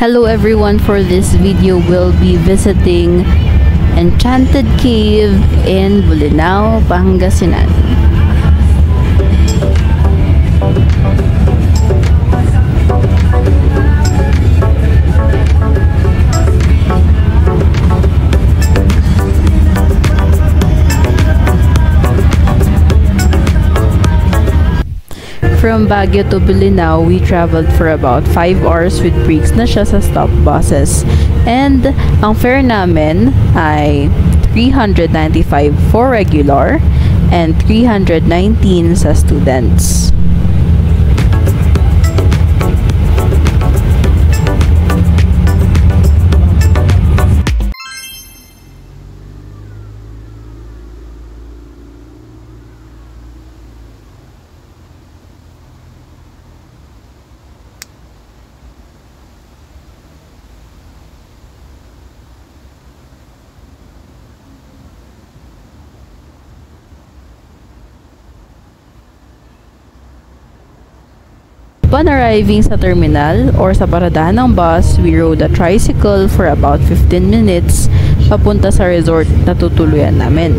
Hello everyone, for this video we'll be visiting Enchanted Cave in Bolinao, Pangasinan. From Baguio to Bolinao, we traveled for about 5 hours with breaks na siya sa stop buses. And ang fare namin ay 395 for regular and 319 sa students. Upon arriving sa terminal or sa paradahan ng bus, we rode a tricycle for about 15 minutes papunta sa resort na tutuluyan namin.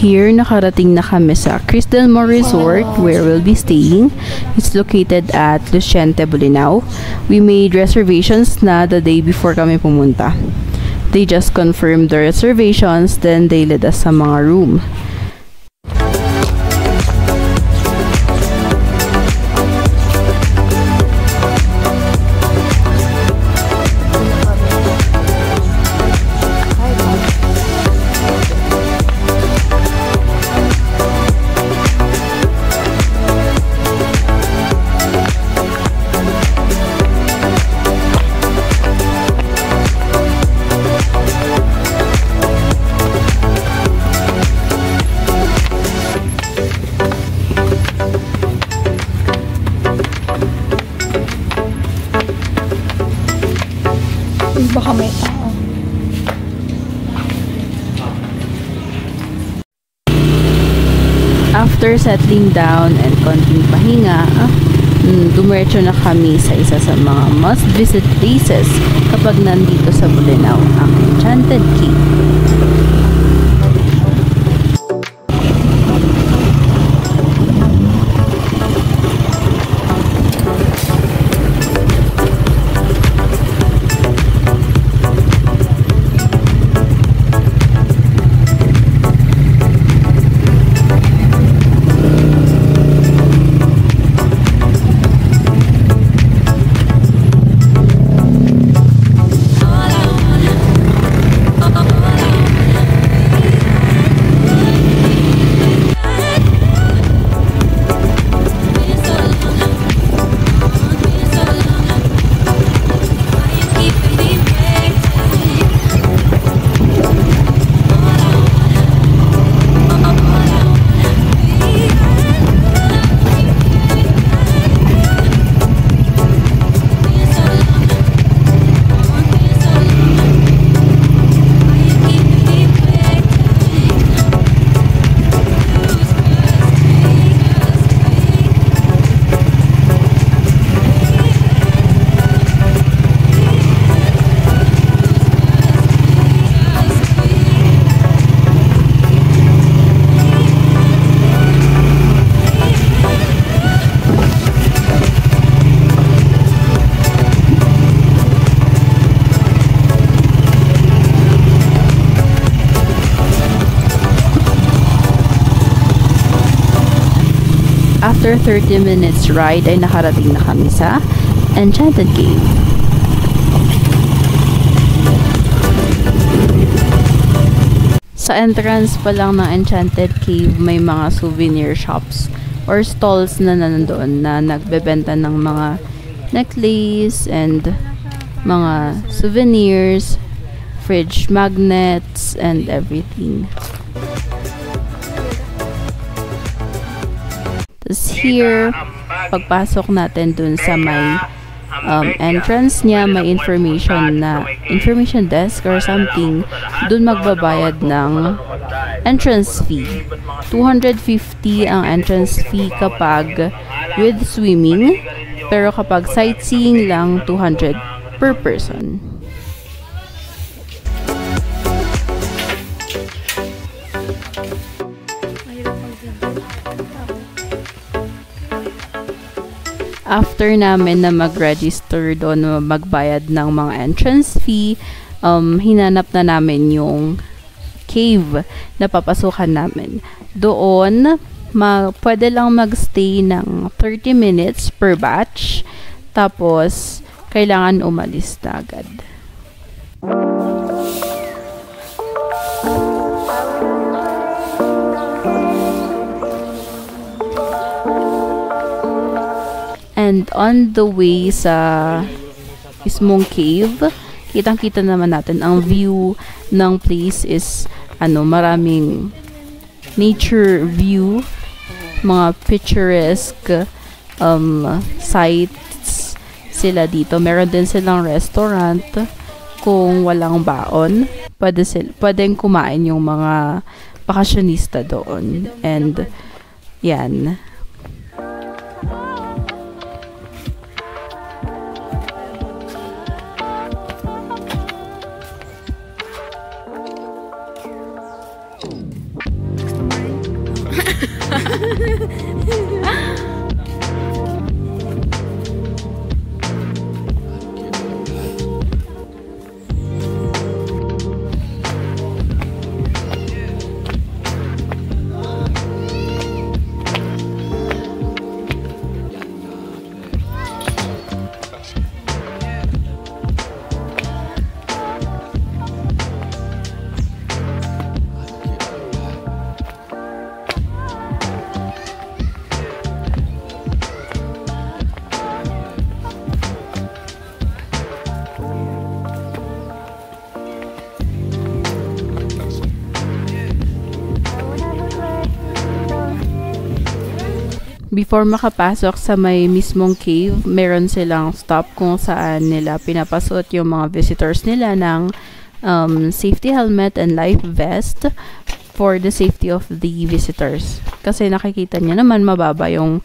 Here, nakarating na kami sa Chris Del Mar Resort where we'll be staying. It's located at Luciente, Bolinao. We made reservations na the day before kami pumunta. They just confirmed the reservations, then they led us sa mga room. Baka may tao. After settling down and konting pahinga, dumiretso na kami sa isa sa mga must-visit places kapag nandito sa Bolinao, ang Enchanted Cave. After 30 minutes ride ay nakarating na kami sa Enchanted Cave. Sa entrance pa lang ng Enchanted Cave, may mga souvenir shops or stalls na nandoon na nagbebenta ng mga necklace and mga souvenirs, fridge magnets, and everything. Tapos here, pagpasok natin dun sa may entrance niya, may information desk or something. Dun magbabayad ng entrance fee. 250 ang entrance fee kapag with swimming, pero kapag sightseeing lang, 200 per person. After namin na mag-register doon, magbayad ng mga entrance fee, hinanap na namin yung cave na papasukan namin. Doon, pwede lang magstay ng 30 minutes per batch, tapos kailangan umalis na agad. And on the way sa mismong cave, kitang-kita naman natin ang view ng place is maraming nature view, mga picturesque sites sila dito. Meron din silang restaurant. Kung walang baon, pwedeng kumain yung mga bakasyonista doon. And yan. Before makapasok sa may mismong cave, meron silang stop kung saan nila pinapasuot yung mga visitors nila ng safety helmet and life vest for the safety of the visitors. Kasi nakikita niya naman mababa yung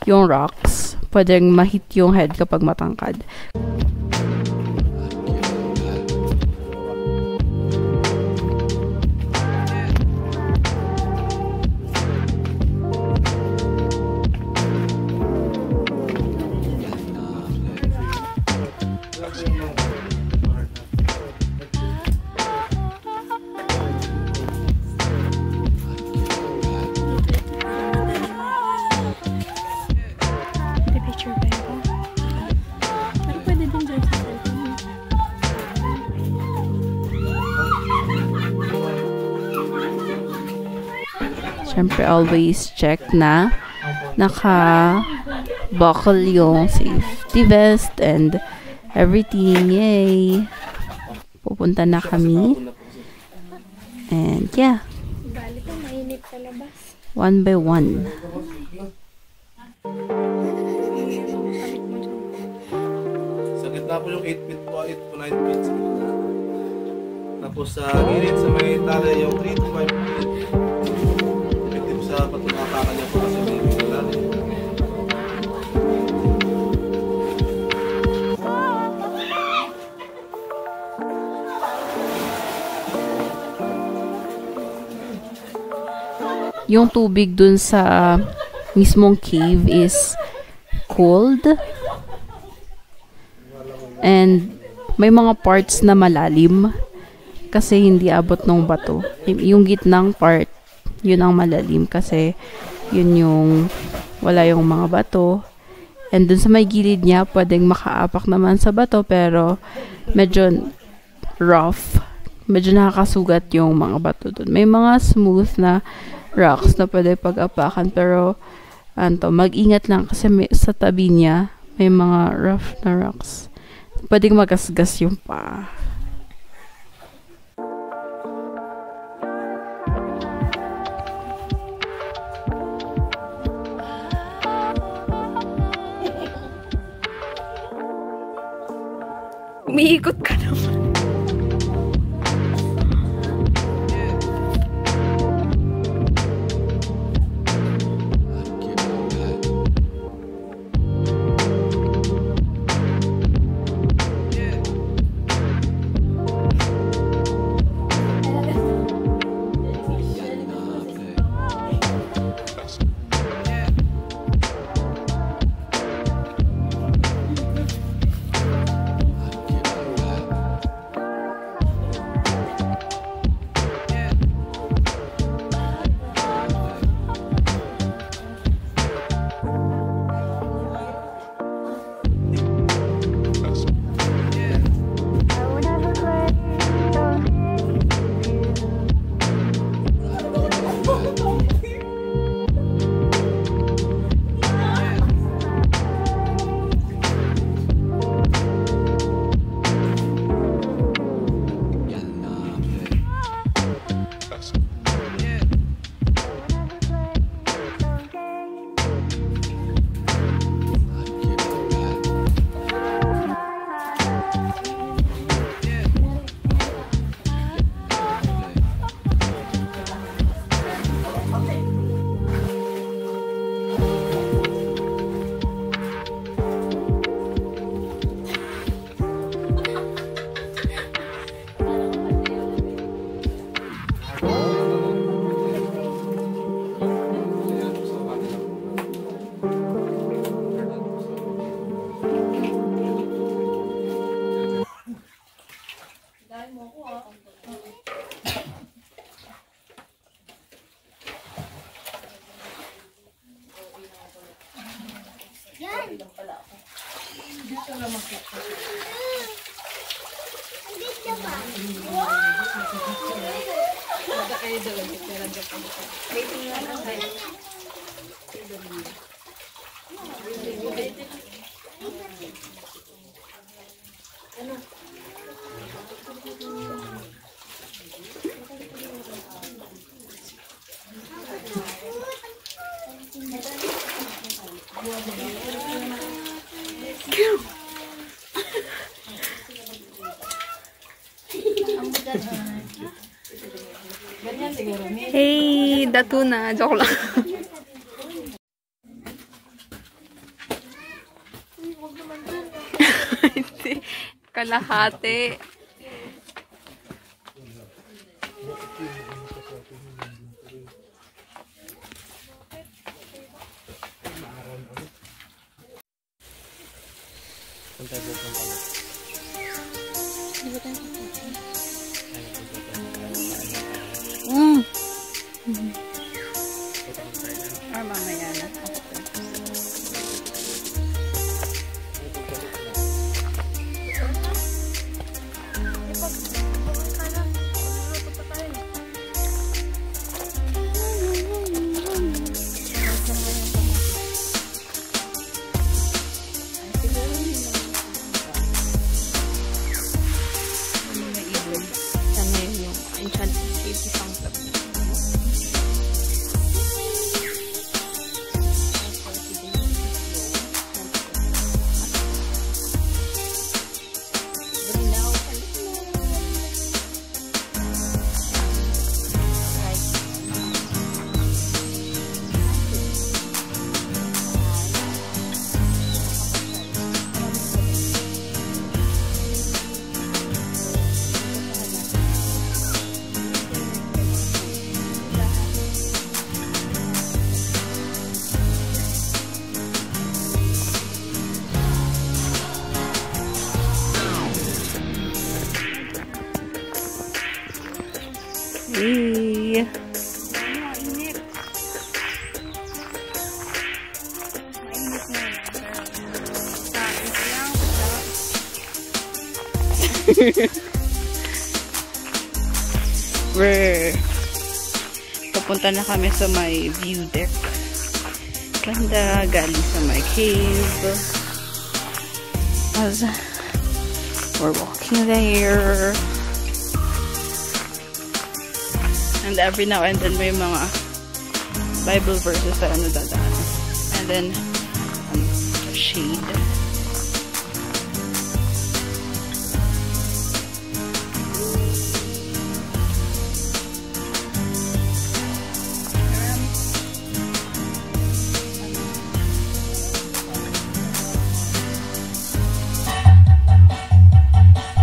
rocks. Pwedeng ma-hit yung head kapag matangkad. Siyempre, always check na naka-buckle yung safety vest and everything. Yay! Pupunta na kami. And yeah. Bali po, mainit sa labas. One by one. Sa gitna po yung 8 feet po, 8 to 9 feet sa gitna. Tapos sa gilid, sa may tala yung 3 to 5 feet. Sa patunapakan niya po kasi may lalim. Yung tubig dun sa mismong cave is cold. And may mga parts na malalim kasi hindi abot ng bato. Yung gitnang part, yun ang malalim kasi yun yung wala yung mga bato. And dun sa may gilid niya, pwedeng makaapak naman sa bato, pero medyo rough. Medyo nakakasugat yung mga bato dun. May mga smooth na rocks na pwede pag-apakan, pero mag-ingat lang kasi sa tabi niya, may mga rough na rocks. Pwedeng magasgas yung paa. Umiikot ka naman. Hey, dato na. Joke lang. Hindi. Kalahati. Mamaya na. Sana yung enchanted cave isang tabi. Hey. Papunta na kami sa may view deck. Ganda, galing sa my cave. As we're walking there. And every now and then may mga Bible verses na dadaan. And then, shade.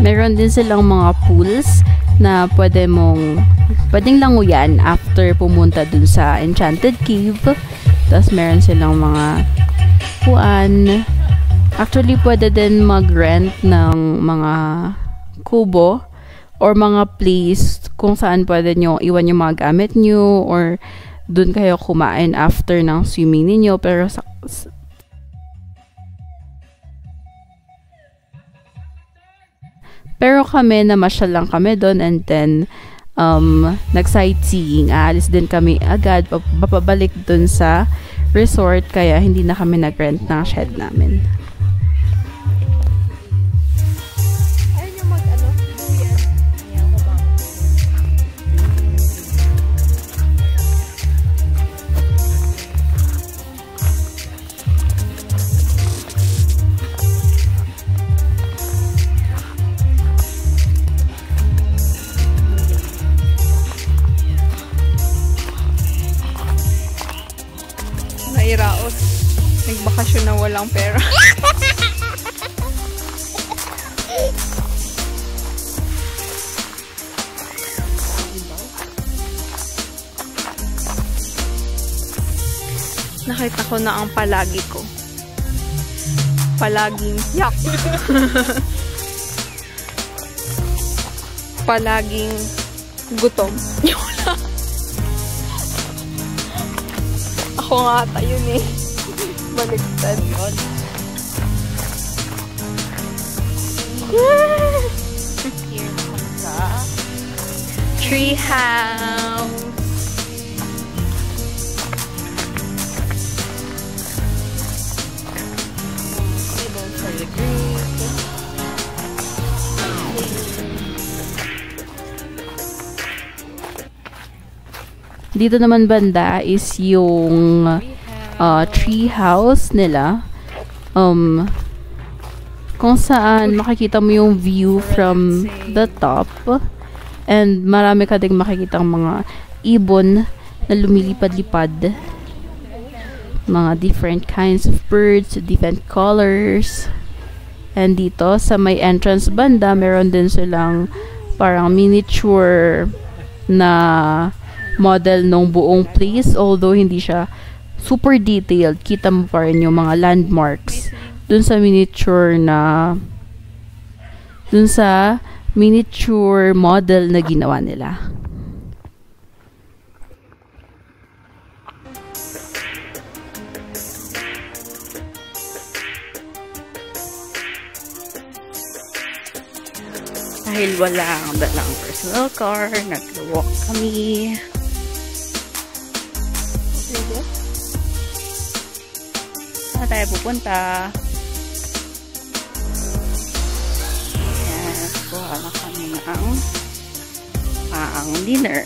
Meron din silang mga pools na pwedeng languyan after pumunta dun sa Enchanted Cave. Tapos meron silang mga puan. Actually, pwede din mag-rent ng mga kubo or mga place kung saan pwede nyo iwan yung mga gamit nyo or dun kayo kumain after ng swimming ninyo. Pero kami, namasyal lang kami doon and then nag-sightseeing. Aalis din kami agad, papabalik doon sa resort kaya hindi na kami nag-rent ng shed namin. Ayun yung mag-ano, duyan. Ayan ko ba? Nairaos. Nagbakasyon na walang pera. Nakita ko na ang palagi ko. Palaging yak. Palaging gutom. Wala. Ako nga ata yun eh. Baliktad yun. Here naman sa tree house. Table for the group. Dito naman banda is yung tree house nila. Kung saan makikita mo yung view from the top. And marami ka ding makikitang mga ibon na lumilipad-lipad. Mga different kinds of birds, different colors. And dito sa may entrance banda, meron din silang parang miniature na model ng buong place, although hindi siya super detailed. Kita mo pa rin yung mga landmarks dun sa miniature model na ginawa nila. Dahil walang dalang personal car, nag-walk kami. Saan tayo pupunta? Yes, kuha na kami ng dinner.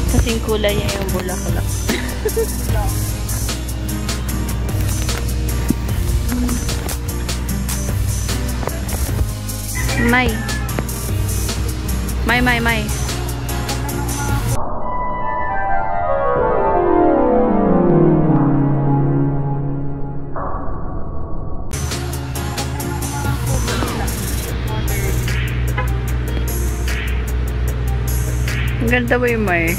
Kasing kulay niya yung bulaklak. May. Ang ganda ba yung may?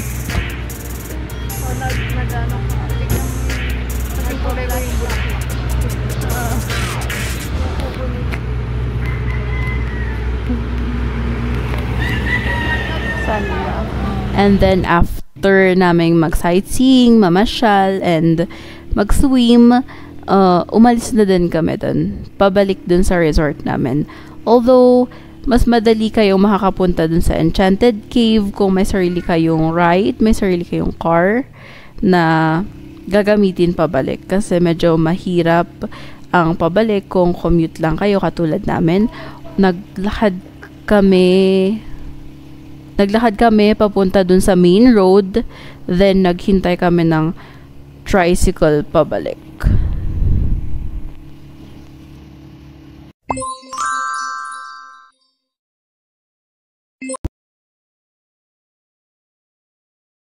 Nag-ano ka. Tignan mo. Nagkulay ko yung bulaklak. Kukunin. And then after naming mag-sightseeing, mamasyal, and mag-swim, umalis na din kami dun. Pabalik dun sa resort namin. Although, mas madali kayong makakapunta dun sa Enchanted Cave kung may sarili kayong ride, may sarili kayong car na gagamitin pabalik. Kasi medyo mahirap ang pabalik kung commute lang kayo katulad namin. Naglakad kami papunta dun sa main road, then naghintay kami ng tricycle pabalik.